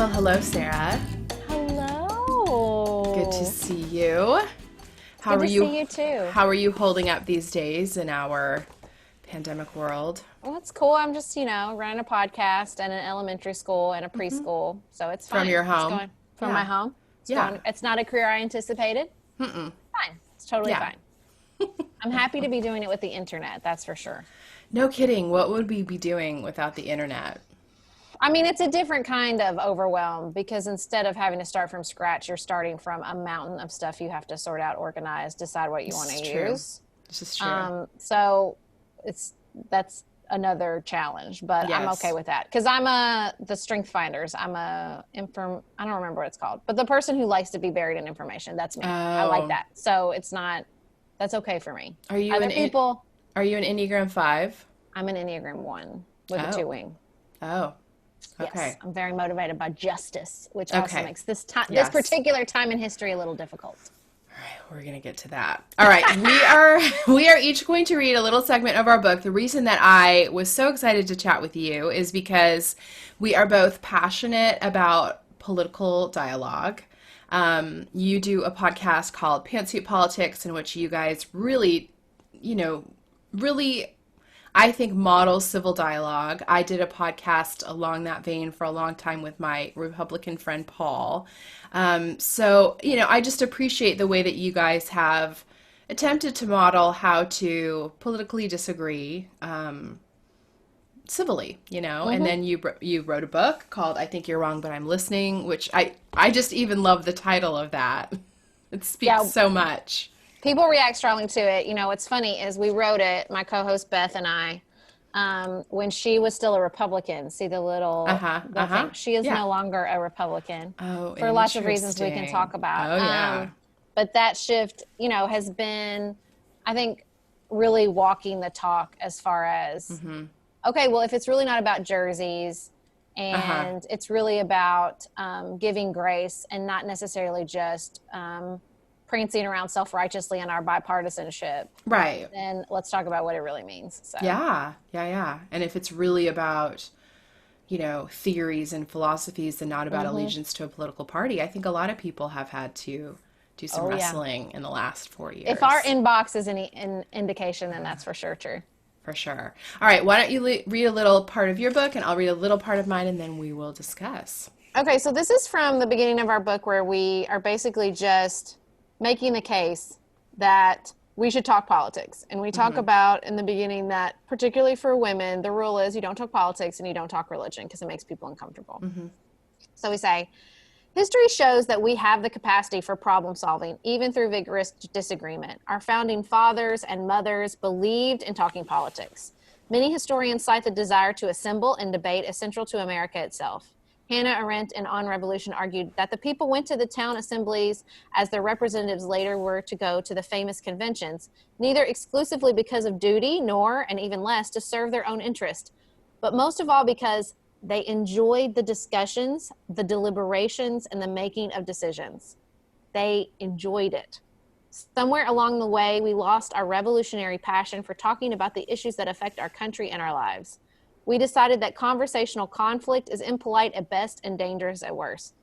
Well, hello, Sarah. Hello. Good to see you. Good to see you too. How are you holding up these days in our pandemic world? Well, it's cool. I'm just, running a podcast and an elementary school and a preschool, so it's fine. From your It's home? going from Yeah. my home. It's Yeah. going. It's not a career I anticipated. Fine. It's totally Yeah. fine. I'm happy to be doing it with the internet. That's for sure. No kidding. What would we be doing without the internet? I mean, it's a different kind of overwhelm because instead of having to start from scratch, you're starting from a mountain of stuff you have to sort out, organize, decide what you want to use. This is true. So that's another challenge, but I'm Yes. okay with that because the strength finders. I don't remember what it's called, but the person who likes to be buried in information. That's me. I like Oh. that. So that's okay for me. Are you Other people? Are you an Enneagram 5? I'm an Enneagram 1 with a Oh. 2-wing. Oh. Okay. Yes, I'm very motivated by justice, which also Okay. makes this Yes. particular time in history a little difficult. All right, we're going to get to that. All right, we are each going to read a little segment of our book. The reason that I was so excited to chat with you is because we are both passionate about political dialogue. You do a podcast called Pantsuit Politics in which you guys really, I think, model civil dialogue. I did a podcast along that vein for a long time with my Republican friend Paul. I just appreciate the way that you guys have attempted to model how to politically disagree civilly, and then you wrote a book called I Think You're Wrong, But I'm Listening, which I just even love the title of that. It speaks so much. People react strongly to it. What's funny is we wrote it, my co-host Beth and I, when she was still a Republican. See the little thing? She is no longer a Republican for lots of reasons we can talk about. Oh, yeah. But that shift, has been, I think, really walking the talk as far as, okay, well, if it's really not about jerseys and it's really about giving grace and not necessarily just prancing around self-righteously in our bipartisanship. Right. Then let's talk about what it really means. So. Yeah. And if it's really about, theories and philosophies and not about allegiance to a political party, I think a lot of people have had to do some wrestling in the last 4 years. If our inbox is any indication, then that's for sure true. For sure. All right. Why don't you read a little part of your book and I'll read a little part of mine and then we will discuss. Okay. So this is from the beginning of our book where we are basically just making the case that we should talk politics. And we talk about in the beginning that particularly for women, the rule is you don't talk politics and you don't talk religion because it makes people uncomfortable. So we say, history shows that we have the capacity for problem solving, even through vigorous disagreement. Our founding fathers and mothers believed in talking politics. Many historians cite the desire to assemble and debate as central to America itself. Hannah Arendt in On Revolution argued that the people went to the town assemblies as their representatives later were to go to the famous conventions, neither exclusively because of duty nor, and even less, to serve their own interest, but most of all because they enjoyed the discussions, the deliberations, and the making of decisions. They enjoyed it. Somewhere along the way, we lost our revolutionary passion for talking about the issues that affect our country and our lives. We decided that conversational conflict is impolite at best and dangerous at worst.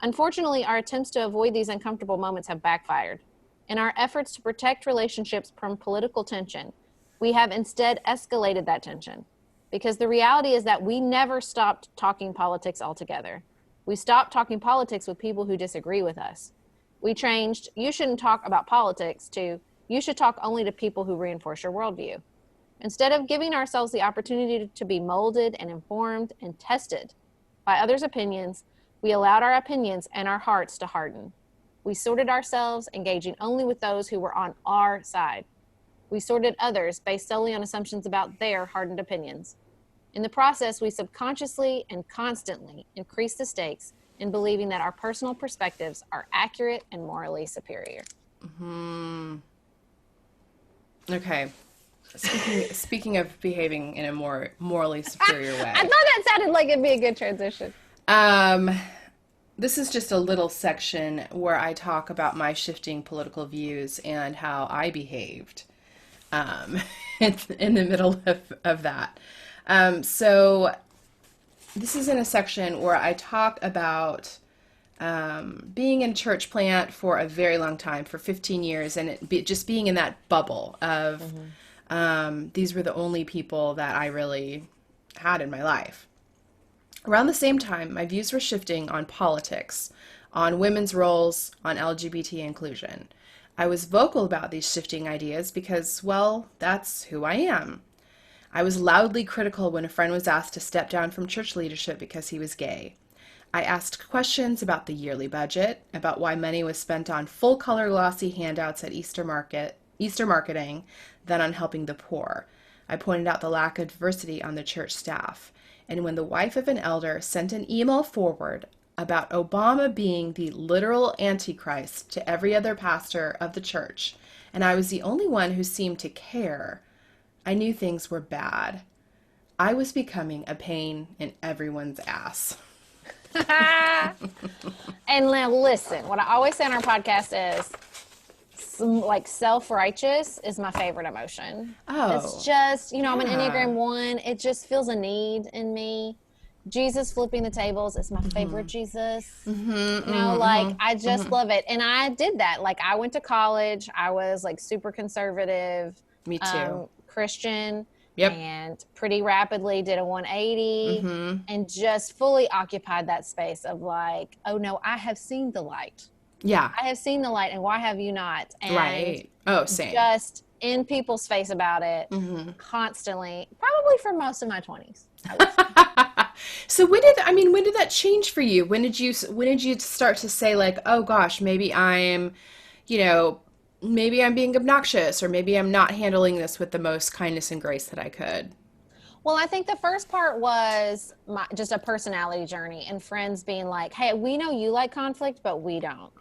Unfortunately, our attempts to avoid these uncomfortable moments have backfired. In our efforts to protect relationships from political tension, we have instead escalated that tension. Because the reality is that we never stopped talking politics altogether. We stopped talking politics with people who disagree with us. We changed, you shouldn't talk about politics, to you should talk only to people who reinforce your worldview. Instead of giving ourselves the opportunity to be molded and informed and tested by others' opinions, we allowed our opinions and our hearts to harden. We sorted ourselves, engaging only with those who were on our side. We sorted others based solely on assumptions about their hardened opinions. In the process, we subconsciously and constantly increased the stakes in believing that our personal perspectives are accurate and morally superior. Okay. Speaking of behaving in a more morally superior way. I thought that sounded like it'd be a good transition. This is just a little section where I talk about my shifting political views and how I behaved in the middle of that. So this is in a section where I talk about being in church plant for a very long time, for 15 years, and just being in that bubble of these were the only people that I really had in my life. Around the same time, my views were shifting on politics, on women's roles, on LGBT inclusion. I was vocal about these shifting ideas because, well, that's who I am. I was loudly critical when a friend was asked to step down from church leadership because he was gay. I asked questions about the yearly budget, about why money was spent on full-color glossy handouts at Easter marketing than on helping the poor. I pointed out the lack of diversity on the church staff. And when the wife of an elder sent an email forward about Obama being the literal antichrist to every other pastor of the church, and I was the only one who seemed to care, I knew things were bad. I was becoming a pain in everyone's ass. And now listen, what I always say on our podcast is, like, self-righteous is my favorite emotion. Oh. It's just, I'm an Enneagram 1. It just feels a need in me. Jesus flipping the tables is my favorite Jesus. I just love it. And I did that. Like, I went to college. I was, like, super conservative. Me too. Christian. Yep. And pretty rapidly did a 180 and just fully occupied that space of like, oh no, I have seen the light. Yeah. I have seen the light, and why have you not? And right. Oh, same. Just in people's face about it constantly, probably for most of my 20s. So when did that change for you? When did you start to say like, oh gosh, maybe I'm being obnoxious, or maybe I'm not handling this with the most kindness and grace that I could? Well, I think the first part was just a personality journey, and friends being like, hey, we know you like conflict, but we don't.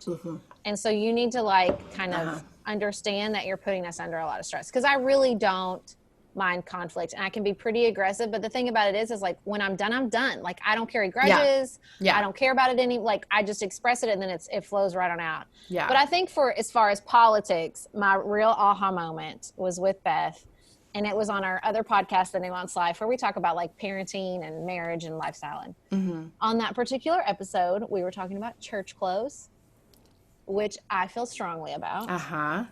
And so you need to like kind of understand that you're putting us under a lot of stress. Because I really don't mind conflict, and I can be pretty aggressive. But the thing about it is like, when I'm done, I'm done. Like, I don't carry grudges. Yeah. I don't care about it I just express it, and then it flows right on out. Yeah. But I think as far as politics, my real aha moment was with Beth. And it was on our other podcast, The Nuance Life, where we talk about like parenting and marriage and lifestyle. And on that particular episode, we were talking about church clothes, which I feel strongly about. I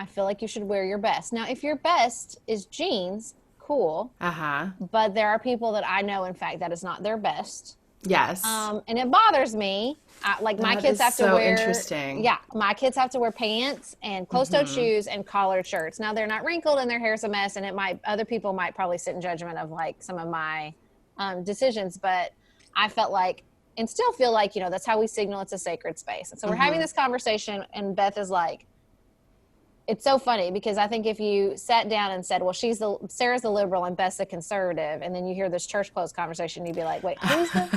feel like you should wear your best. Now, if your best is jeans, cool. But there are people that I know, in fact, that is not their best. Yes. And it bothers me. My kids have to wear. Interesting. Yeah, my kids have to wear pants and closed-toed shoes and collared shirts. Now they're not wrinkled and their hair's a mess, and other people might probably sit in judgment of like some of my decisions, but I felt like, and still feel like, that's how we signal it's a sacred space. And so we're having this conversation, and Beth is like, it's so funny because I think if you sat down and said, well, Sarah's the liberal and Beth's the conservative, and then you hear this church clothes conversation, you'd be like, wait, who's the?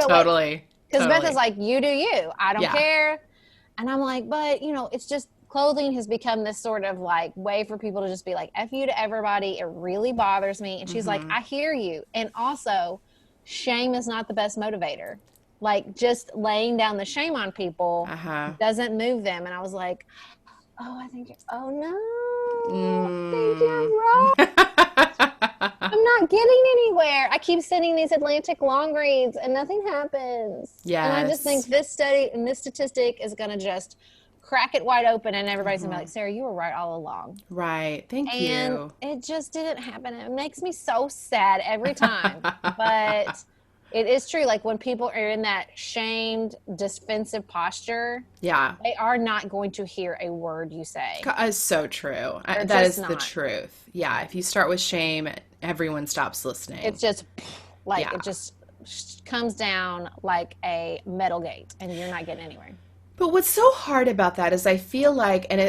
Totally. Because Beth is like, you do you. I don't care. And I'm like, but, it's just clothing has become this sort of like way for people to just be like, F you to everybody. It really bothers me. And she's like, I hear you. And also, shame is not the best motivator. Like, just laying down the shame on people doesn't move them. And I was like, I think you're wrong. I'm not getting anywhere. I keep sending these Atlantic long reads and nothing happens. Yeah. And I just think this study and this statistic is going to just crack it wide open, and everybody's going to be like, Sarah, you were right all along. Right. Thank you. And it just didn't happen. It makes me so sad every time. But it is true. Like, when people are in that shamed, defensive posture, they are not going to hear a word you say. It's so true. That is the truth. Yeah. If you start with shame, everyone stops listening. It's just like, it just comes down like a metal gate, and you're not getting anywhere. But what's so hard about that is I feel like, and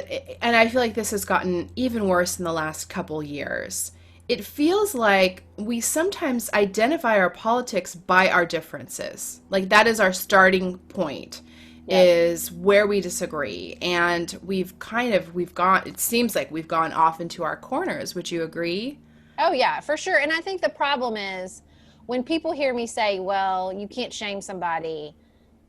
I feel like this has gotten even worse in the last couple years. It feels like we sometimes identify our politics by our differences. Like, that is our starting point, is where we disagree. And it seems like we've gone off into our corners. Would you agree? Oh, yeah, for sure. And I think the problem is when people hear me say, well, you can't shame somebody,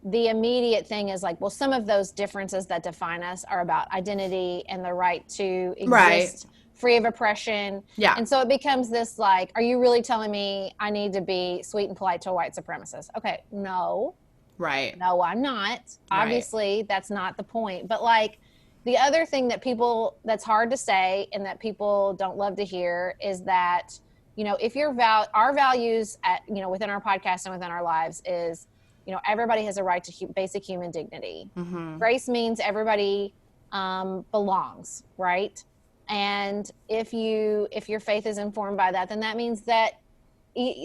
the immediate thing is like, well, some of those differences that define us are about identity and the right to exist free of oppression. Yeah. And so it becomes this like, are you really telling me I need to be sweet and polite to a white supremacist? Okay, no. Right. No, I'm not. Right. Obviously, that's not the point. But like the other thing that that's hard to say and that people don't love to hear is that, you know, if our values within our podcast and within our lives is, you know, everybody has a right to basic human dignity. Mm-hmm. Grace means everybody belongs, right? And if your faith is informed by that, then that means that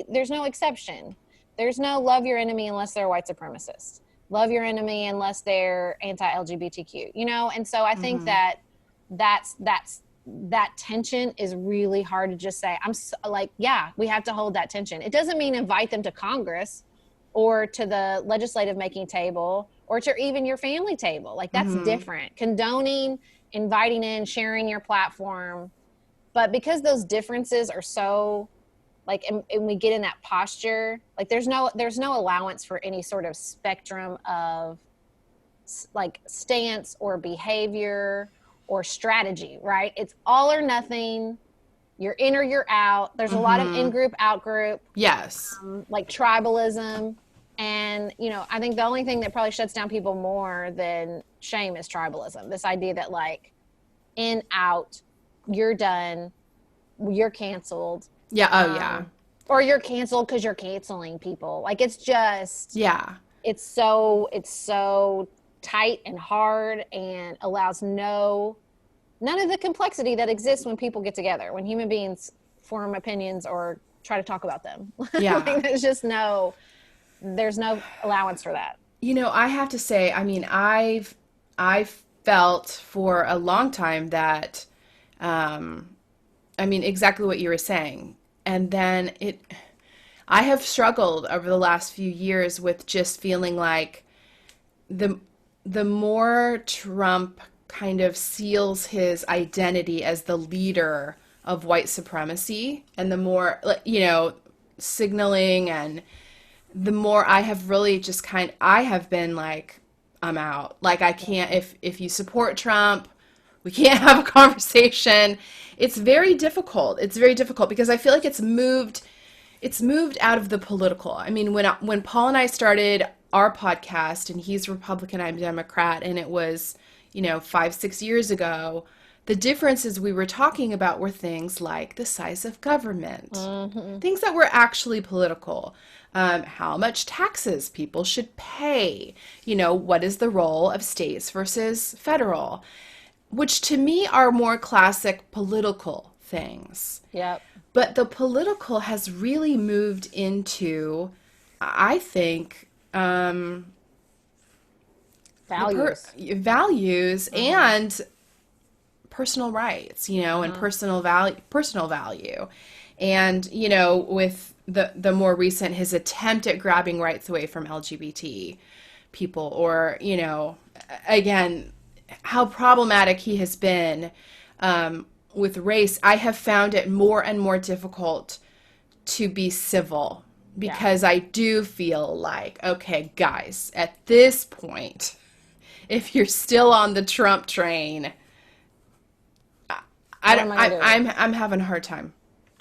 there's no exception. There's no love your enemy unless they're a white supremacist. Love your enemy unless they're anti-LGBTQ, you know? And so I think that that tension is really hard to just say. We have to hold that tension. It doesn't mean invite them to Congress or to the legislative making table or to even your family table. Like that's different. Condoning, inviting in, sharing your platform. But because those differences are so like, and we get in that posture, like there's no allowance for any sort of spectrum of like stance or behavior or strategy, right? It's all or nothing. You're in or you're out. There's a lot of in-group, out-group. Yes. Like tribalism. And, you know, I think the only thing that probably shuts down people more than shame is tribalism. This idea that like in, out, you're done, you're canceled. Yeah. Oh, yeah. Or you're canceled because you're canceling people. Like it's just, yeah. It's so tight and hard and allows none of the complexity that exists when people get together, when human beings form opinions or try to talk about them. Yeah. Like, there's no allowance for that. You know, I have to say, I mean, I've felt for a long time that, exactly what you were saying. And then I have struggled over the last few years with just feeling like the more Trump kind of seals his identity as the leader of white supremacy, and the more, you know, signaling, and the more I have really just I have been like, I'm out. Like, I can't, if you support Trump, we can't have a conversation. It's very difficult. It's very difficult because I feel like it's moved out of the political. I mean, when Paul and I started our podcast, and he's Republican, I'm Democrat, and it was, you know, 5-6 years ago, the differences we were talking about were things like the size of government, things that were actually political, how much taxes people should pay, you know, what is the role of states versus federal, which to me are more classic political things. Yep. But the political has really moved into, I think, values and personal rights, you know, and personal value. And, you know, with the more recent, his attempt at grabbing rights away from LGBT people, or, you know, again, how problematic he has been with race, I have found it more and more difficult to be civil, because I do feel like, okay, guys, at this point, if you're still on the Trump train, I'm having a hard time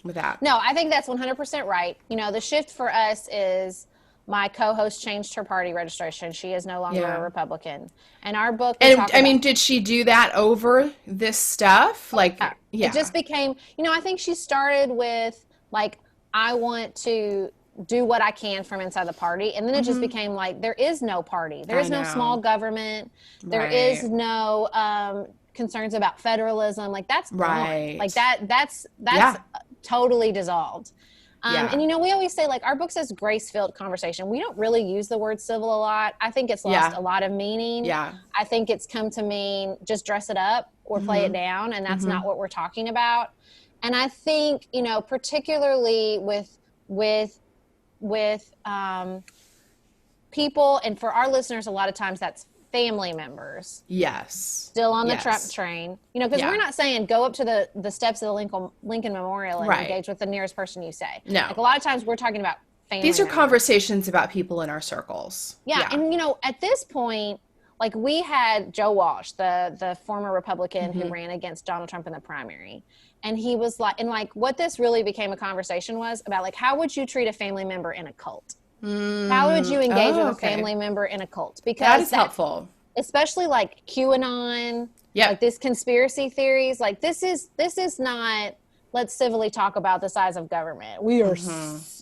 with that. No, I think that's 100% right. You know, the shift for us is my co-host changed her party registration. She is no longer a Republican. And our book... did she do that over this stuff? Like, yeah. It just became... You know, I think she started with, like, I want to do what I can from inside the party. And then it just became like, there is no party. There is no small government. There is no concerns about federalism. Like, that's gone. Like, that's totally dissolved. And, you know, we always say, like, our book says grace-filled conversation. We don't really use the word civil a lot. I think it's lost a lot of meaning. Yeah. I think it's come to mean just dress it up or play it down, and that's not what we're talking about. And I think, you know, particularly with people, and for our listeners, a lot of times that's family members. Yes. Still on the Trump train. You know, because we're not saying go up to the steps of the Lincoln Memorial and engage with the nearest person you say. No. Like, a lot of times we're talking about family These are members. Conversations about people in our circles. Yeah. And, you know, at this point, like, we had Joe Walsh, the former Republican who ran against Donald Trump in the primary. And he was like, and like what this really became a conversation was about like, how would you treat a family member in a cult? How would you engage with a family member in a cult? Because that is helpful. Especially like QAnon, like this conspiracy theories, like this is not, let's civilly talk about the size of government. We are,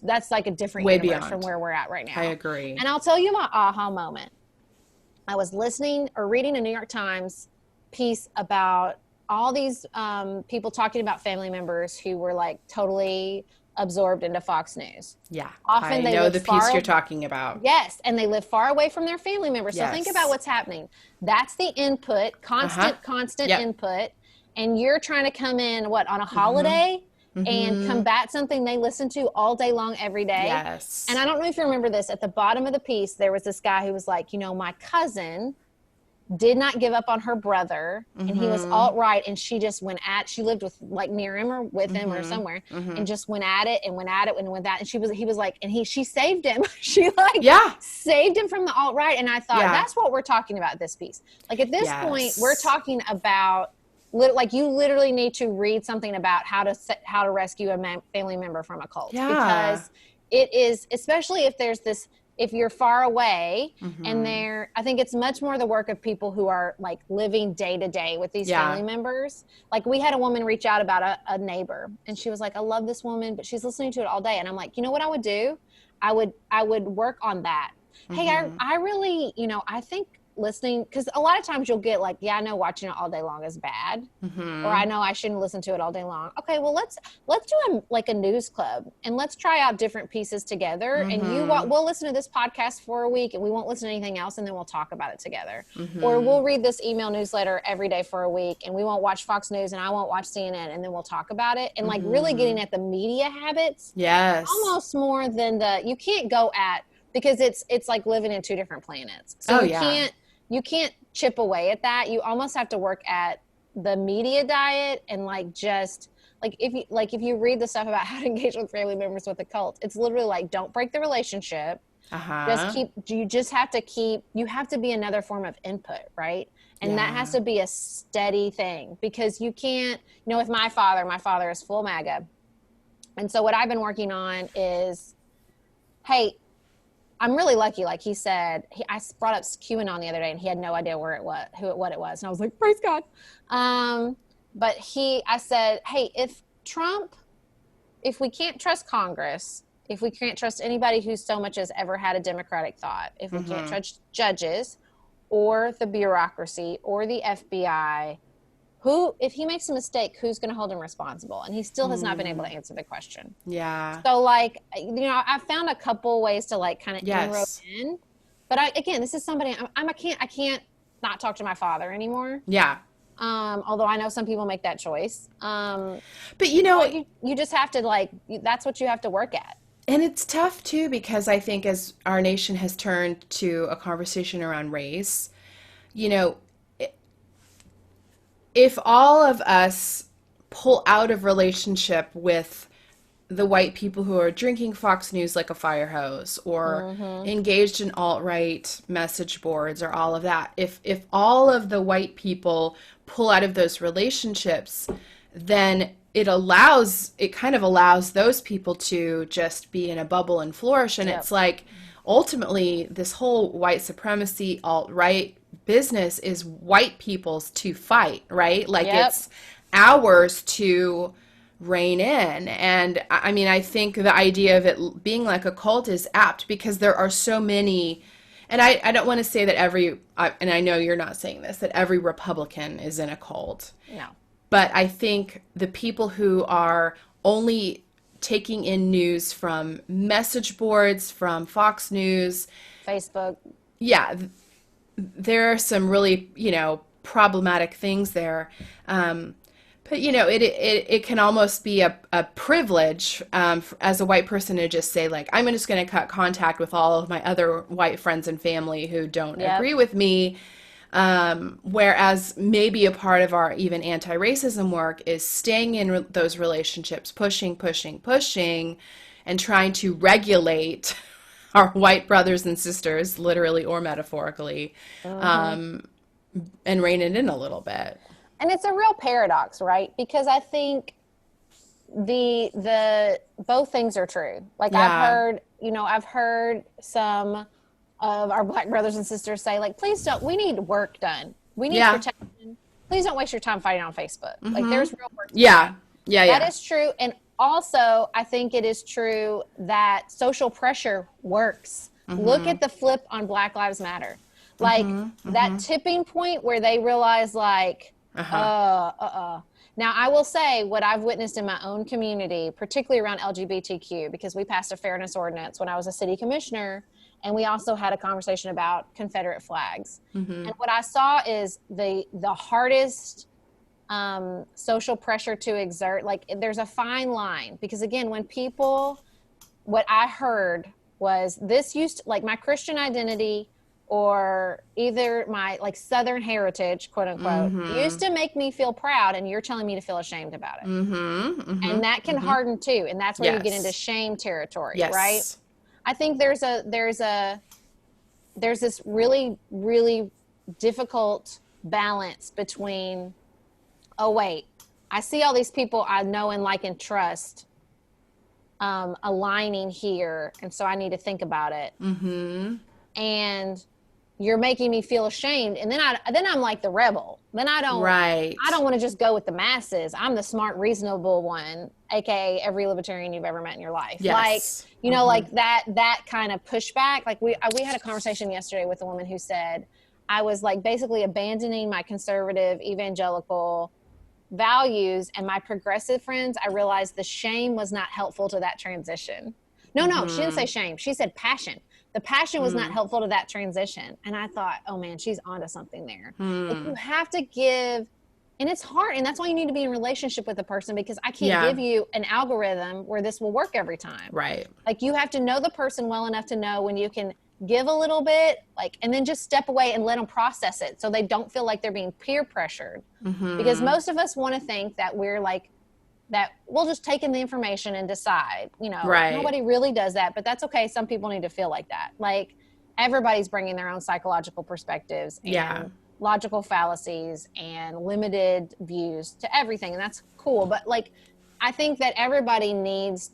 that's like a different way universe beyond from where we're at right now. I agree. And I'll tell you my aha moment. I was listening or reading a New York Times piece about all these people talking about family members who were like totally absorbed into Fox News. Yeah. Often I know the piece you're talking about. Yes. And they live far away from their family members. Yes. So think about what's happening. That's the input, constant input. And you're trying to come in, on a holiday and combat something they listen to all day long, every day. Yes. And I don't know if you remember this. At the bottom of the piece, there was this guy who was like, my cousin did not give up on her brother, and he was alt-right, and she just she lived with like near him or with him or somewhere, and just went at it and went that, and he was like, and she saved him. She saved him from the alt-right, and I thought that's what we're talking about this piece. Like at this point, we're talking about like you literally need to read something about how to rescue a family member from a cult, because it is, especially if there's this. If you're far away and I think it's much more the work of people who are like living day to day with these family members. Like we had a woman reach out about a neighbor, and she was like, I love this woman, but she's listening to it all day. And I'm like, you know what I would do? I would work on that. Hey, I really, I think listening, because a lot of times you'll get like, I know watching it all day long is bad, or I know I shouldn't listen to it all day long. Okay, well let's do a news club, and let's try out different pieces together, and we'll listen to this podcast for a week, and we won't listen to anything else, and then we'll talk about it together. Or we'll read this email newsletter every day for a week, and we won't watch Fox News, and I won't watch CNN, and then we'll talk about it, and like really getting at the media habits. Yes. Almost more than you can't go at, because it's like living in two different planets. So you can't chip away at that. You almost have to work at the media diet, and like just like if you read the stuff about how to engage with family members with a cult, it's literally like, don't break the relationship. You have to be another form of input, right? And that has to be a steady thing, because you can't, with my father is full MAGA. And so what I've been working on is, hey, I'm really lucky. Like he said, I brought up QAnon the other day, and he had no idea what it was. And I was like, praise God. But I said, hey, if we can't trust Congress, if we can't trust anybody who so much as ever had a democratic thought, if we can't trust judges or the bureaucracy or the FBI, if he makes a mistake, who's going to hold him responsible? And he still has not been able to answer the question. Yeah. So like, I found a couple ways to like kind of inroad in, but again, this is somebody I can't not talk to my father anymore. Yeah. Although I know some people make that choice. But you just have to that's what you have to work at. And it's tough too, because I think as our nation has turned to a conversation around race, if all of us pull out of relationship with the white people who are drinking Fox News like a fire hose, or engaged in alt-right message boards, or all of that, if all of the white people pull out of those relationships, then it kind of allows those people to just be in a bubble and flourish. And it's like, ultimately, this whole white supremacy, alt-right business is white people's to fight, right? Like it's ours to rein in. And I mean, I think the idea of it being like a cult is apt, because there are so many, and I don't want to say that and I know you're not saying this, that every Republican is in a cult. No. But I think the people who are only taking in news from message boards, from Fox News, Facebook. Yeah. There are some really, problematic things there. But, it can almost be a privilege as a white person to just say, like, I'm just going to cut contact with all of my other white friends and family who don't agree with me. Whereas maybe a part of our even anti-racism work is staying in those relationships, pushing, and trying to regulate our white brothers and sisters, literally or metaphorically, and rein it in a little bit. And it's a real paradox, right? Because I think the both things are true. Like Yeah. I've heard some of our Black brothers and sisters say, like, please don't, we need work done. We need Yeah. protection. Please don't waste your time fighting on Facebook. Like, Mm-hmm. there's real work to be done. Yeah. Yeah. That Yeah. is true. And also, I think it is true that social pressure works. Look Mm-hmm. at the flip on Black Lives Matter. Like, Mm-hmm. that Mm-hmm. tipping point where they realize, like, Uh-huh. now, I will say what I've witnessed in my own community, particularly around LGBTQ, because we passed a fairness ordinance when I was a city commissioner, and we also had a conversation about Confederate flags. Mm-hmm. And what I saw is the hardest social pressure to exert. Like, there's a fine line, because again, when people, what I heard was this used to, like, my Christian identity or either my like Southern heritage, quote unquote, Mm-hmm. used to make me feel proud, and you're telling me to feel ashamed about it. Mm-hmm. Mm-hmm. And that can Mm-hmm. harden too, and that's where you get into Yes. shame territory, right? Yes. I think there's this really, really difficult balance between, oh wait, I see all these people I know and like and trust aligning here, and so I need to think about it. Mm-hmm. And you're making me feel ashamed, and then I'm like the rebel. Then Right. I don't want to just go with the masses. I'm the smart, reasonable one, aka every libertarian you've ever met in your life. Yes. Like, you know, like that kind of pushback. Like we had a conversation yesterday with a woman who said I was like basically abandoning my conservative evangelical values, and my progressive friends, I realized the shame was not helpful to that transition. No, she didn't say shame. She said passion. The passion was not helpful to that transition. And I thought, oh man, she's onto something there. Like, you have to give, and it's hard. And that's why you need to be in relationship with the person, because I can't give you an algorithm where this will work every time. Right. Like, you have to know the person well enough to know when you can give a little bit, like, and then just step away and let them process it so they don't feel like they're being peer pressured. Because most of us want to think that we're like, that we'll just take in the information and decide, you know. Right. Nobody really does that, but that's okay. Some people need to feel like that. Like, everybody's bringing their own psychological perspectives and logical fallacies and limited views to everything, and that's cool. But like, I think that everybody most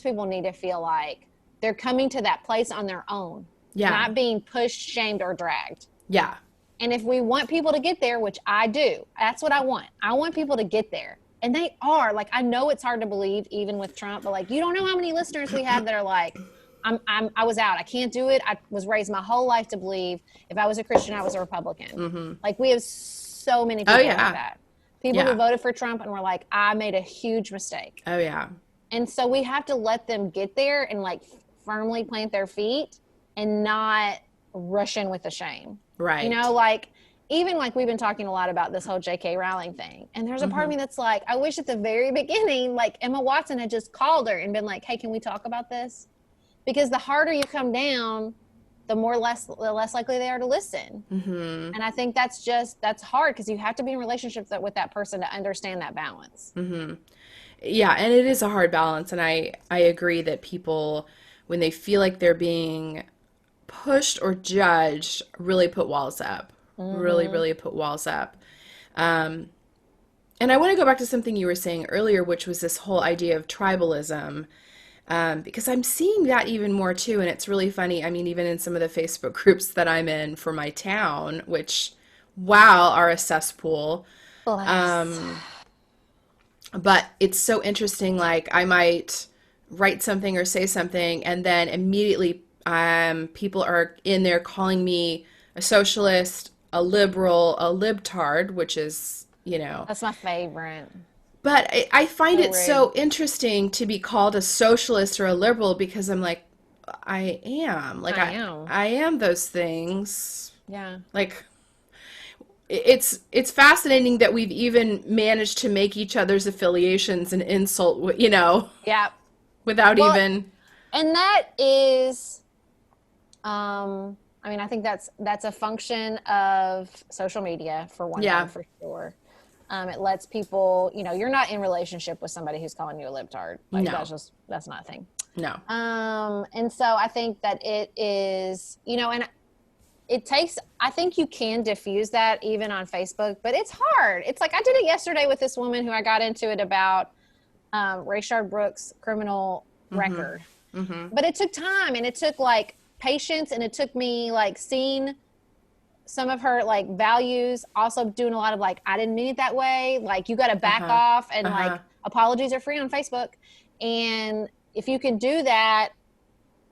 people need to feel like they're coming to that place on their own, not being pushed, shamed, or dragged. Yeah. And if we want people to get there, which I do, that's what I want. I want people to get there. And they are. Like, I know it's hard to believe even with Trump, but like, you don't know how many listeners we have that are like, I was out. I can't do it. I was raised my whole life to believe if I was a Christian, I was a Republican. Like, we have so many people like that. People who voted for Trump and were like, I made a huge mistake. Oh yeah. And so we have to let them get there and like firmly plant their feet and not rush in with the shame. Right. You know, like, even like we've been talking a lot about this whole J.K. Rowling thing. And there's a part of me that's like, I wish at the very beginning, like, Emma Watson had just called her and been like, hey, can we talk about this? Because the harder you come down, the less likely they are to listen. And I think that's hard, because you have to be in relationships with that person to understand that balance. Yeah, and it is a hard balance, and I agree that people, when they feel like they're being pushed or judged, really put walls up. Really put walls up. And I want to go back to something you were saying earlier, which was this whole idea of tribalism, because I'm seeing that even more too, and it's really funny. I mean, even in some of the Facebook groups that I'm in for my town, which, wow, are a cesspool. But it's so interesting. Like, I might write something or say something, and then immediately people are in there calling me a socialist, a liberal, a libtard, which is, you know. That's my favorite. But I find it rude. so interesting to be called a socialist or a liberal, because I'm like, I am. Like, I am. I am those things. Yeah. Like, it's fascinating that we've even managed to make each other's affiliations an insult, you know, Yeah. without even. And that is, I mean, I think that's a function of social media, for one thing, for sure. It lets people, you know, you're not in relationship with somebody who's calling you a libtard. Like, No. that's not a thing. No. And so I think that it is, you know, and I think you can diffuse that even on Facebook, but it's hard. It's like, I did it yesterday with this woman who I got into it about, Rayshard Brooks' criminal record. But it took time, and it took like patience, and it took me like seeing some of her like values, also doing a lot of like, I didn't mean it that way. Like, you got to back off, and like, apologies are free on Facebook. And if you can do that,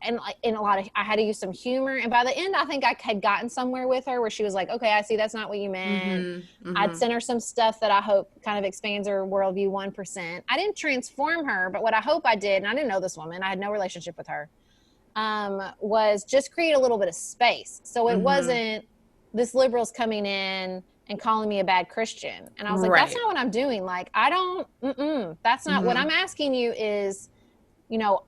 and like in a lot of, I had to use some humor. And by the end, I think I had gotten somewhere with her where she was like, okay, I see that's not what you meant. I'd sent her some stuff that I hope kind of expands her worldview 1%. I didn't transform her, but what I hope I did, and I didn't know this woman, I had no relationship with her, was just create a little bit of space. So it wasn't this liberal's coming in and calling me a bad Christian. And I was like, that's not what I'm doing. Like, I don't, that's not what I'm asking you is, you know,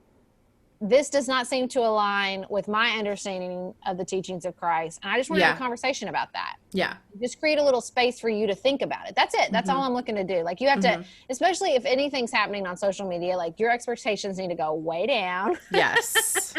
this does not seem to align with my understanding of the teachings of Christ. And I just want to have a conversation about that. Yeah. Just create a little space for you to think about it. That's it. That's all I'm looking to do. Like, you have to, especially if anything's happening on social media, like, your expectations need to go way down. Yes.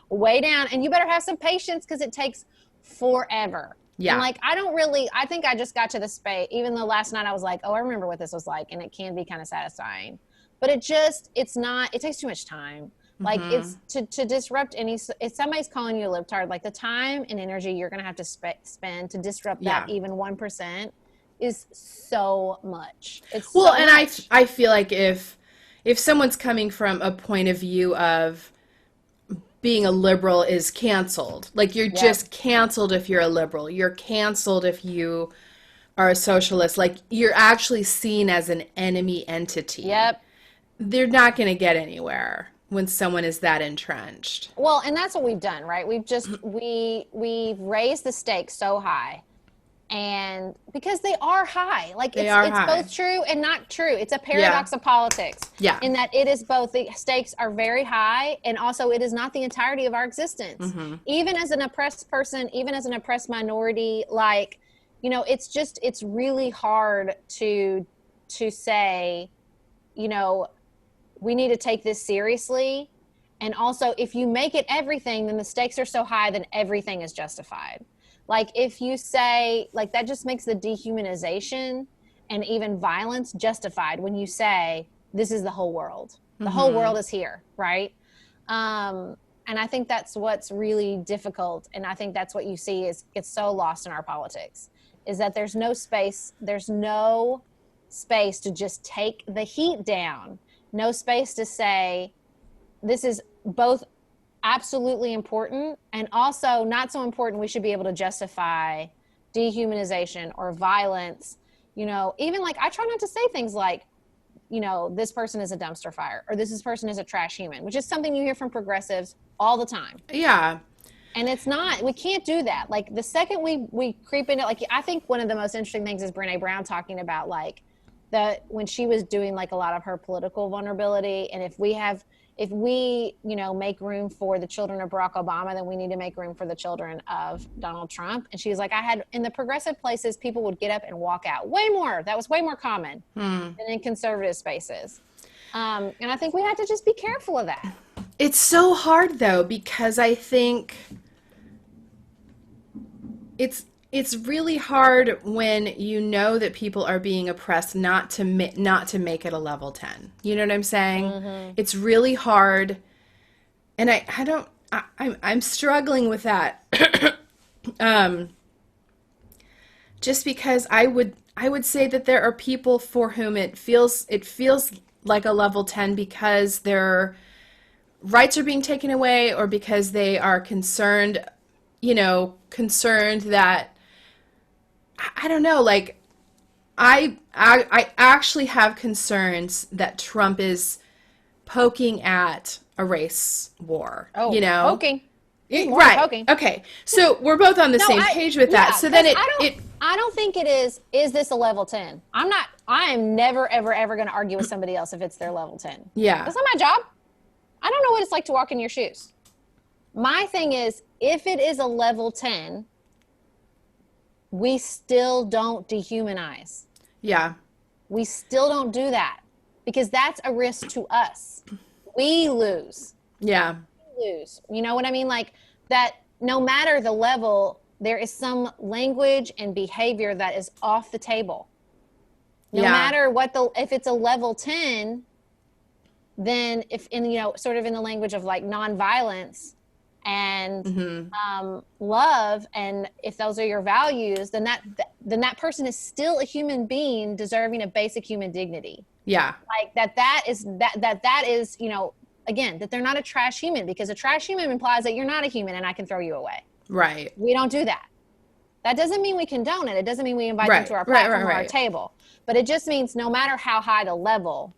Way down. And you better have some patience, because it takes forever. Yeah. And like, I think I just got to the space, even though last night I was like, oh, I remember what this was like. And it can be kind of satisfying, but it takes too much time. Like, it's to disrupt if somebody's calling you a libtard, like, the time and energy you're going to have to spend to disrupt that even 1% is so much. It's well, so and much. I feel like if someone's coming from a point of view of being a liberal is canceled, like, you're just canceled if you're a liberal, you're canceled if you are a socialist, like, you're actually seen as an enemy entity. Yep. They're not going to get anywhere when someone is that entrenched. Well, and that's what we've done, right? We've just, we've raised the stakes so high, and because they are high, like, it's both true and not true. It's a paradox of politics. Yeah. In that it is both, the stakes are very high, and also it is not the entirety of our existence. Even as an oppressed person, even as an oppressed minority, like, you know, it's really hard to say, you know, we need to take this seriously. And also, if you make it everything, then the stakes are so high, then everything is justified. Like, if you say, like, that just makes the dehumanization and even violence justified when you say, this is the whole world. The whole world is here, right? And I think that's what's really difficult. And I think that's what you see is gets so lost in our politics, is that there's no space to just take the heat down. No space to say, this is both absolutely important and also not so important. We should be able to justify dehumanization or violence. You know, even like, I try not to say things like, you know, this person is a dumpster fire, or this person is a trash human, which is something you hear from progressives all the time. Yeah. And it's not, we can't do that. Like, the second we creep into, like, I think one of the most interesting things is Brene Brown talking about, like, that when she was doing like a lot of her political vulnerability, and if we, you know, make room for the children of Barack Obama, then we need to make room for the children of Donald Trump. And she was like, I had, in the progressive places, people would get up and walk out that was way more common than in conservative spaces. And I think we have to just be careful of that. It's so hard though, because I think it's really hard when you know that people are being oppressed not to make it a level 10. You know what I'm saying? It's really hard. And I'm struggling with that. Just because I would say that there are people for whom it feels like a level 10 because their rights are being taken away, or because they are concerned that, I don't know, like, I actually have concerns that Trump is poking at a race war. Oh, you know? Poking. Right. Poking. Okay. So we're both on the same page with that. So then I don't think it is this a level 10? I am never, ever, ever going to argue with somebody else if it's their level 10. Yeah. That's not my job. I don't know what it's like to walk in your shoes. My thing is, if it is a level 10, we still don't dehumanize. Yeah. We still don't do that, because that's a risk to us. We lose. Yeah. We lose. You know what I mean? Like, that no matter the level, there is some language and behavior that is off the table. No matter what if it's a level 10, then if in, sort of in the language of like nonviolence and love, and if those are your values, then that person is still a human being deserving of basic human dignity. Yeah. Like that is, again, that they're not a trash human, because a trash human implies that you're not a human and I can throw you away. Right. We don't do that. That doesn't mean we condone it. It doesn't mean we invite them to our Right, platform or our table. But it just means no matter how high the level,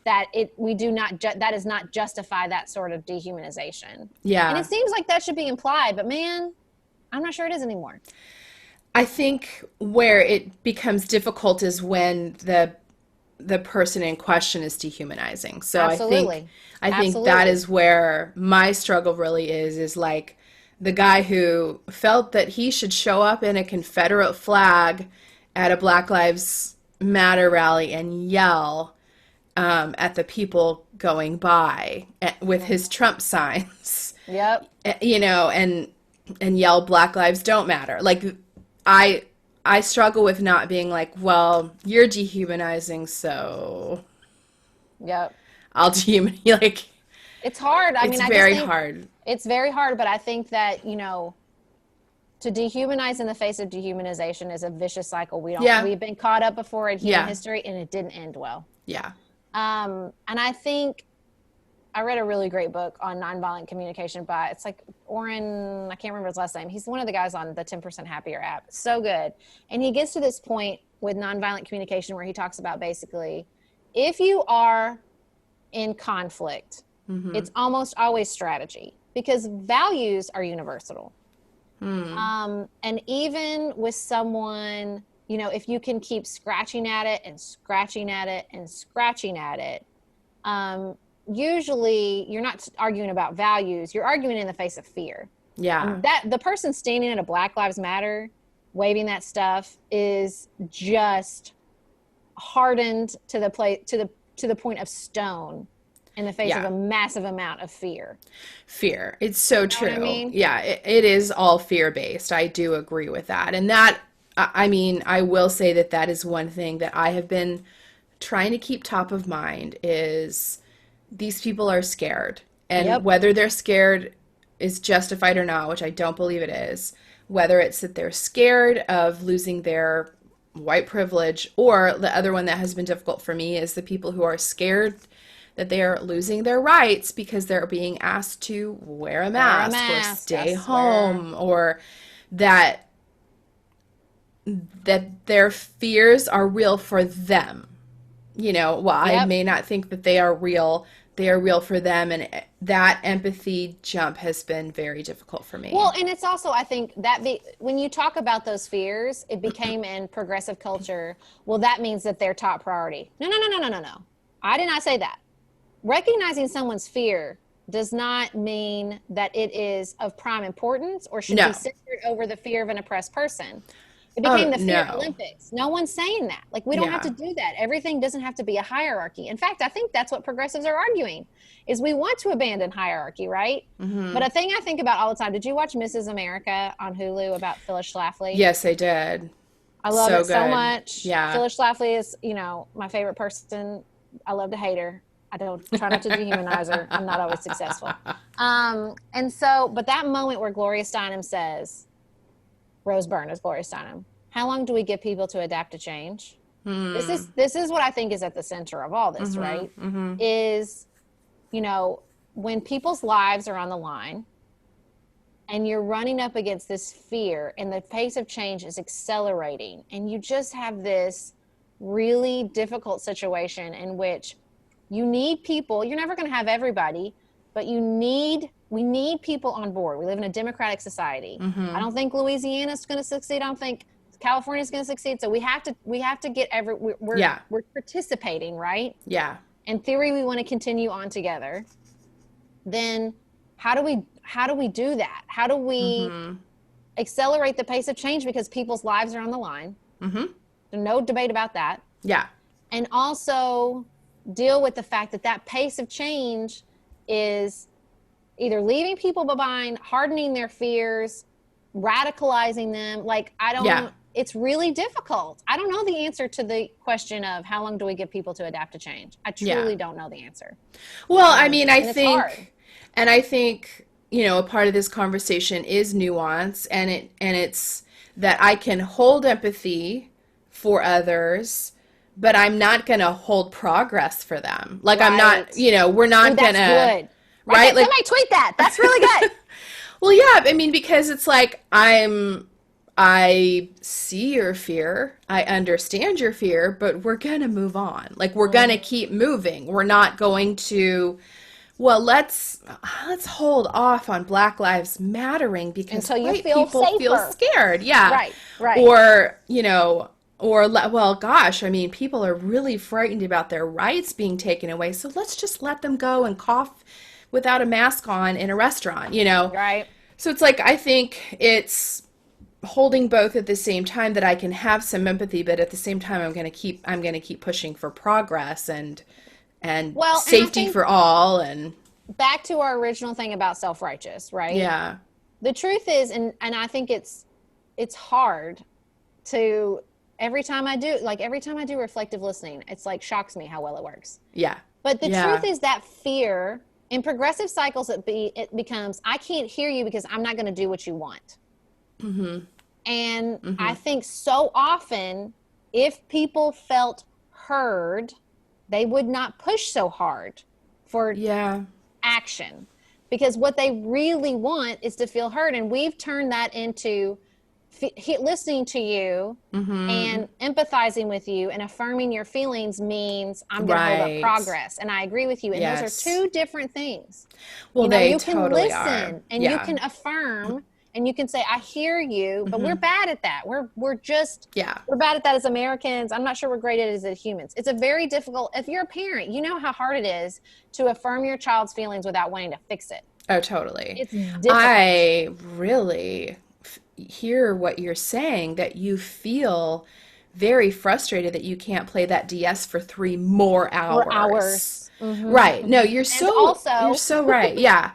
that does not justify that sort of dehumanization. Yeah. And it seems like that should be implied, but man, I'm not sure it is anymore. I think where it becomes difficult is when the person in question is dehumanizing. So Absolutely. I think that is where my struggle really is like the guy who felt that he should show up in a Confederate flag at a Black Lives Matter rally and yell at the people going by with his Trump signs. Yep. And yell Black Lives Don't Matter. Like I struggle with not being like, well, you're dehumanizing, so yep, I'll dehumanize. Like, it's hard. It's very hard. It's very hard, but I think that, to dehumanize in the face of dehumanization is a vicious cycle. We've been caught up before in human history, and it didn't end well. Yeah. And I think I read a really great book on nonviolent communication by, it's like Oren, I can't remember his last name. He's one of the guys on the 10% Happier app. So good. And he gets to this point with nonviolent communication where he talks about basically, if you are in conflict, it's almost always strategy, because values are universal. And even with someone, if you can keep scratching at it and scratching at it and scratching at it, usually you're not arguing about values, you're arguing in the face of fear. Yeah. And that the person standing at a Black Lives Matter waving that stuff is just hardened to the point of stone in the face of a massive amount of fear. Fear. It's so true. What I mean? Yeah, it is all fear-based. I do agree with that. And that, I mean, I will say that is one thing that I have been trying to keep top of mind is these people are scared. And whether they're scared is justified or not, which I don't believe it is, whether it's that they're scared of losing their white privilege, or the other one that has been difficult for me is the people who are scared that they are losing their rights because they're being asked to wear a mask or stay home, or that their fears are real for them. I may not think that they are real for them, and that empathy jump has been very difficult for me. Well, and it's also, I think, when you talk about those fears, it became in progressive culture, well, that means that they're top priority. No. I did not say that. Recognizing someone's fear does not mean that it is of prime importance or should be centered over the fear of an oppressed person. It became the fear Olympics. No one's saying that. Like, we don't have to do that. Everything doesn't have to be a hierarchy. In fact, I think that's what progressives are arguing, is we want to abandon hierarchy, right? But a thing I think about all the time, did you watch Mrs. America on Hulu about Phyllis Schlafly? Yes, I did. I love it so much. Yeah. Phyllis Schlafly is, my favorite person. I love to hate her. I don't try not to dehumanize her. I'm not always successful. But that moment where Gloria Steinem says, Rose Byrne is Gloria Steinem, how long do we give people to adapt to change? This is what I think is at the center of all this, right? Is, when people's lives are on the line and you're running up against this fear and the pace of change is accelerating, and you just have this really difficult situation in which you need people. You're never going to have everybody, but we need people on board. We live in a democratic society. I don't think Louisiana's going to succeed. I don't think California's going to succeed. So we have to get we're participating, right? Yeah. In theory, we want to continue on together. Then how do we do that? How do we accelerate the pace of change, because people's lives are on the line? There's no debate about that. Yeah. And also deal with the fact that pace of change is either leaving people behind, hardening their fears, radicalizing them. Like, it's really difficult. I don't know the answer to the question of how long do we give people to adapt to change. I truly don't know the answer. Well, I mean, and it's hard. I think, a part of this conversation is nuance, and it's that I can hold empathy for others, but I'm not going to hold progress for them. Like, I'm not, we're not going to, good. right? Like, somebody tweet that. That's really good. well, yeah, I mean, because it's like, I see your fear, I understand your fear, but we're going to move on. Like, we're going to keep moving. We're not going to, well, let's hold off on Black Lives Mattering because until you white feel people safer. feel scared. Yeah. Right. Or, well, gosh, I mean, people are really frightened about their rights being taken away, so let's just let them go and cough without a mask on in a restaurant, Right. So it's like, I think it's holding both at the same time, that I can have some empathy, but at the same time, I'm going to keep pushing for progress and safety for all. And back to our original thing about self-righteous, right? Yeah. The truth is, and I think it's hard to, every time I do reflective listening, it's like shocks me how well it works. Yeah. But the truth is that fear in progressive cycles, it becomes, I can't hear you because I'm not going to do what you want. Mm-hmm. And I think so often, if people felt heard, they would not push so hard for action, because what they really want is to feel heard. And we've turned that into listening to you and empathizing with you and affirming your feelings means I'm going to hold up progress. And I agree with you. And those are two different things. Well, they you can totally listen are. and you can affirm and you can say, I hear you, but we're bad at that. We're bad at that as Americans. I'm not sure we're great at it as humans. It's a very difficult, if you're a parent, you know how hard it is to affirm your child's feelings without wanting to fix it. Oh, totally. It's difficult. I really hear what you're saying, that you feel very frustrated that you can't play that DS for 3 more hours. Right. No, you're so right. Yeah.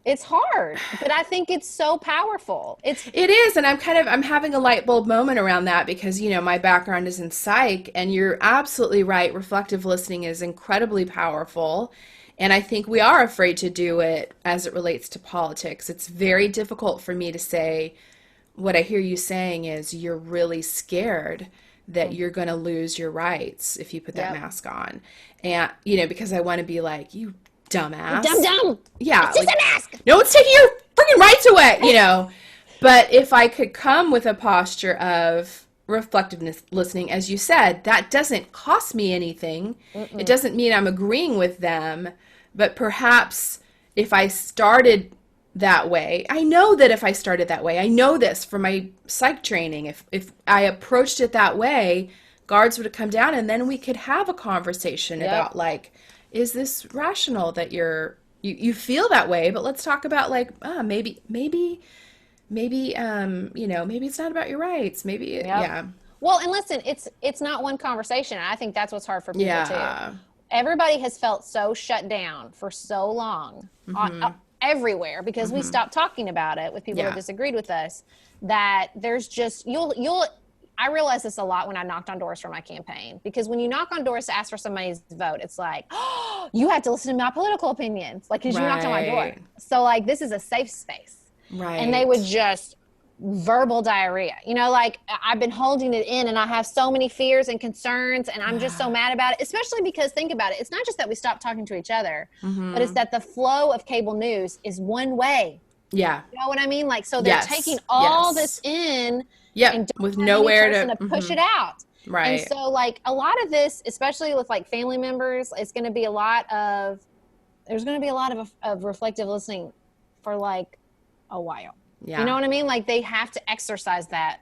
It's hard, but I think it's so powerful. It is, and I'm having a light bulb moment around that because, my background is in psych, and you're absolutely right. Reflective listening is incredibly powerful, and I think we are afraid to do it as it relates to politics. It's very difficult for me to say, what I hear you saying is you're really scared that you're going to lose your rights if you put that mask on. And, because I want to be like, you dumbass. Dumb. Yeah. It's just a mask. No one's taking your freaking rights away, But if I could come with a posture of reflectiveness listening, as you said, that doesn't cost me anything. It doesn't mean I'm agreeing with them. But perhaps if I started that way, I know that if I started that way, I know this from my psych training, if I approached it that way, guards would have come down and then we could have a conversation about like, is this rational that you feel that way? But let's talk about like, maybe it's not about your rights. Maybe, Well, and listen, it's not one conversation. I think that's what's hard for people too. Everybody has felt so shut down for so long everywhere because we stopped talking about it with people that disagreed with us, that there's just, I realized this a lot when I knocked on doors for my campaign, because when you knock on doors to ask for somebody's vote, it's like, oh, you have to listen to my political opinions, like, because you knocked on my door. So like, this is a safe space. Right. And they would just verbal diarrhea, like I've been holding it in and I have so many fears and concerns and I'm just so mad about it, especially because think about it. It's not just that we stopped talking to each other, but it's that the flow of cable news is one way. Yeah. You know what I mean? Like, so they're taking all this in and with nowhere to push it out. Right. And so like a lot of this, especially with like family members, there's going to be a lot of reflective listening for like a while. Yeah. You know what I mean? Like they have to exercise that.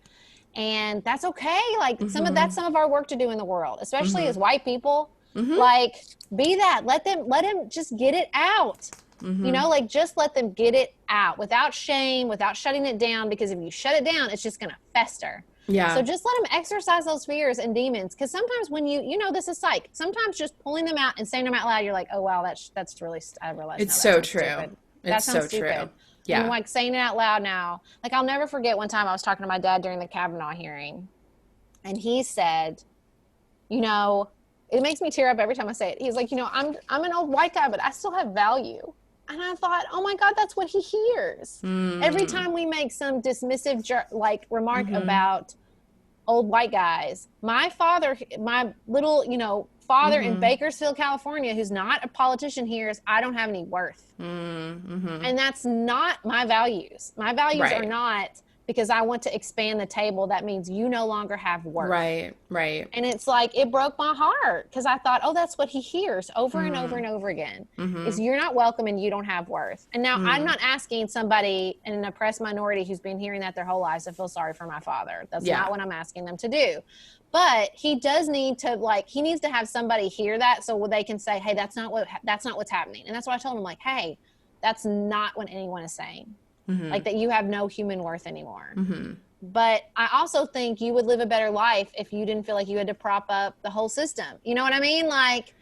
And that's okay. Like that's some of our work to do in the world, especially as white people. Like be that, let them just get it out. Like just let them get it out without shame, without shutting it down, because if you shut it down, it's just going to fester. Yeah. So just let them exercise those fears and demons. Because sometimes when this is psych, sometimes just pulling them out and saying them out loud, you're like, oh, wow, that's really, I realize. It's so true. It's so true. And Yeah. like saying it out loud now, like I'll never forget one time I was talking to my dad during the Kavanaugh hearing, and he said, you know, it makes me tear up every time I say it. He's like, I'm an old white guy, but I still have value. And I thought, oh my God, that's what he hears. Every time we make some dismissive remark about old white guys, my father, my little, father in Bakersfield, California, who's not a politician, hears, I don't have any worth. And that's not my values. My values are not because I want to expand the table. That means you no longer have worth. Right. Right. And it's like, it broke my heart because I thought, oh, that's what he hears over and over and over again is you're not welcome and you don't have worth. And now I'm not asking somebody in an oppressed minority who's been hearing that their whole lives to feel sorry for my father. That's not what I'm asking them to do. But he does need to he needs to have somebody hear that so they can say, hey, that's not what's happening. And that's why I told him hey, that's not what anyone is saying. Like that you have no human worth anymore. But I also think you would live a better life if you didn't feel like you had to prop up the whole system. You know what I mean? Like,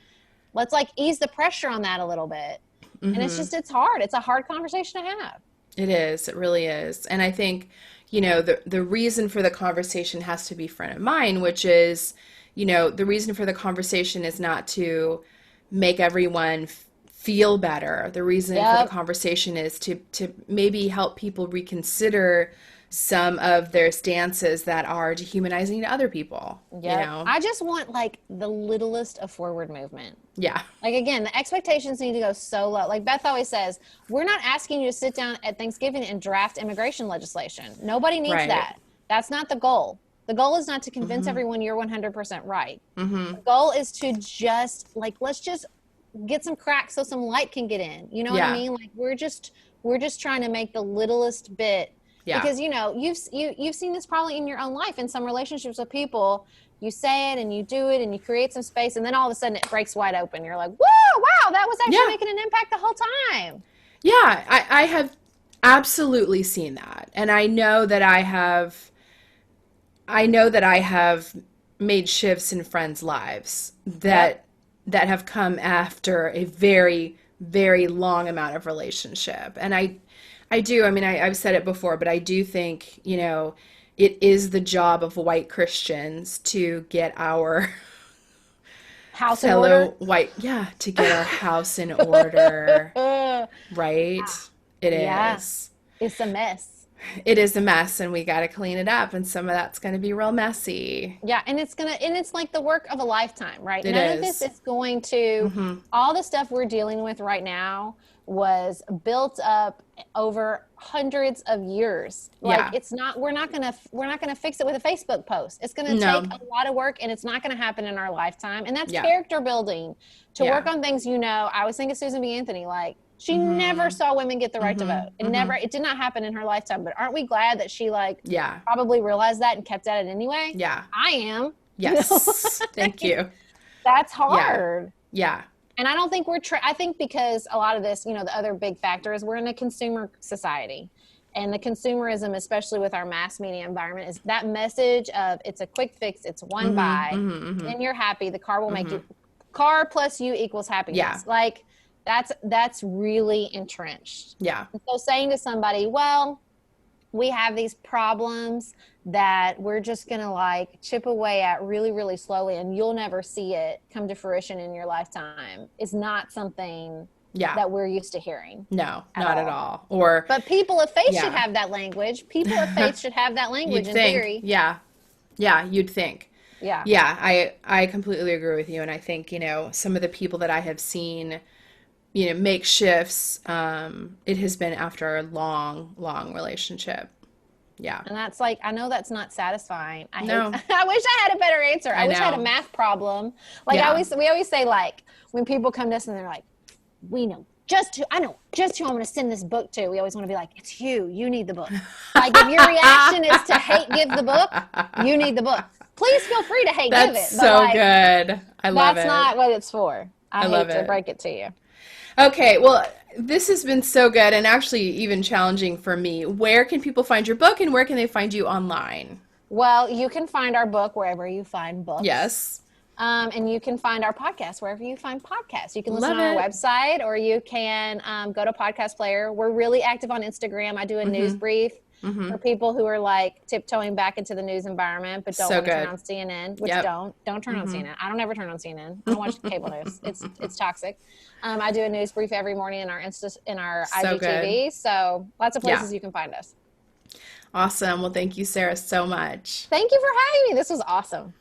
let's ease the pressure on that a little bit. And it's hard. It's a hard conversation to have. It is. It really is. And I think, the reason for the conversation has to be front of mind, which is, the reason for the conversation is not to make everyone feel better. The reason for the conversation is to maybe help people reconsider some of their stances that are dehumanizing to other people. I just want the littlest of forward movement. Yeah. Again, the expectations need to go so low. Like Beth always says, we're not asking you to sit down at Thanksgiving and draft immigration legislation. Nobody needs that. That's not the goal. The goal is not to convince everyone you're 100% right. The goal is to just let's just get some cracks so some light can get in. You know what I mean? We're just trying to make the littlest bit. Yeah. Because you've seen this probably in your own life in some relationships with people. You say it and you do it and you create some space and then all of a sudden it breaks wide open. You're like, whoa, wow, that was actually making an impact the whole time. Yeah, I have absolutely seen that. And I know that I have made shifts in friends' lives that have come after a very, very long amount of relationship. And I do. I mean, I've said it before, but I do think, it is the job of white Christians to get our house in order. To get our house in order. Right? It is. It's a mess. It is a mess, and we got to clean it up, and some of that's going to be real messy. Yeah, and it's like the work of a lifetime, right? None of this is going to all the stuff we're dealing with right now was built up over hundreds of years. We're not going to fix it with a Facebook post. It's going to take a lot of work and it's not going to happen in our lifetime. And that's character building to work on things. I was thinking Susan B. Anthony, she never saw women get the right to vote. It did not happen in her lifetime, but aren't we glad that she probably realized that and kept at it anyway? Yeah. I am. Yes. Thank you. That's hard. Yeah. And I don't think I think because a lot of this, the other big factor is we're in a consumer society. And the consumerism, especially with our mass media environment, is that message of it's a quick fix, it's one buy, and you're happy. The car will make you, car plus you equals happiness. Yeah. That's really entrenched. Yeah. And so saying to somebody, well, we have these problems that we're just going to chip away at really, really slowly and you'll never see it come to fruition in your lifetime is not something that we're used to hearing. No, not at all. But people of faith should have that language. People of faith should have that language in theory. Yeah. Yeah, you'd think. Yeah. Yeah, I completely agree with you. And I think, some of the people that I have seen, make shifts, it has been after a long, long relationship. Yeah. And that's I know that's not satisfying. I wish I had a better answer. I wish I had a math problem. We always say when people come to us and they're like, I know just who I'm going to send this book to. We always want to be like, it's you need the book. If your reaction is to hate give the book, you need the book. Please feel free to hate give it. That's so good. I love it. That's not what it's for. I hate to break it to you. Okay, well, this has been so good and actually even challenging for me. Where can people find your book and where can they find you online? Well, you can find our book wherever you find books. Yes. And you can find our podcast wherever you find podcasts. You can listen Love on our it. website, or you can go to Podcast Player. We're really active on Instagram. I do a news brief for people who are like tiptoeing back into the news environment but don't So want to turn good. on CNN, which Yep. don't turn on CNN. I don't ever turn on CNN. I don't watch cable news. It's toxic. I do a news brief every morning in our So good. IGTV. So lots of places Yeah. you can find us. Awesome. Well, thank you, Sarah, so much. Thank you for having me. This was awesome.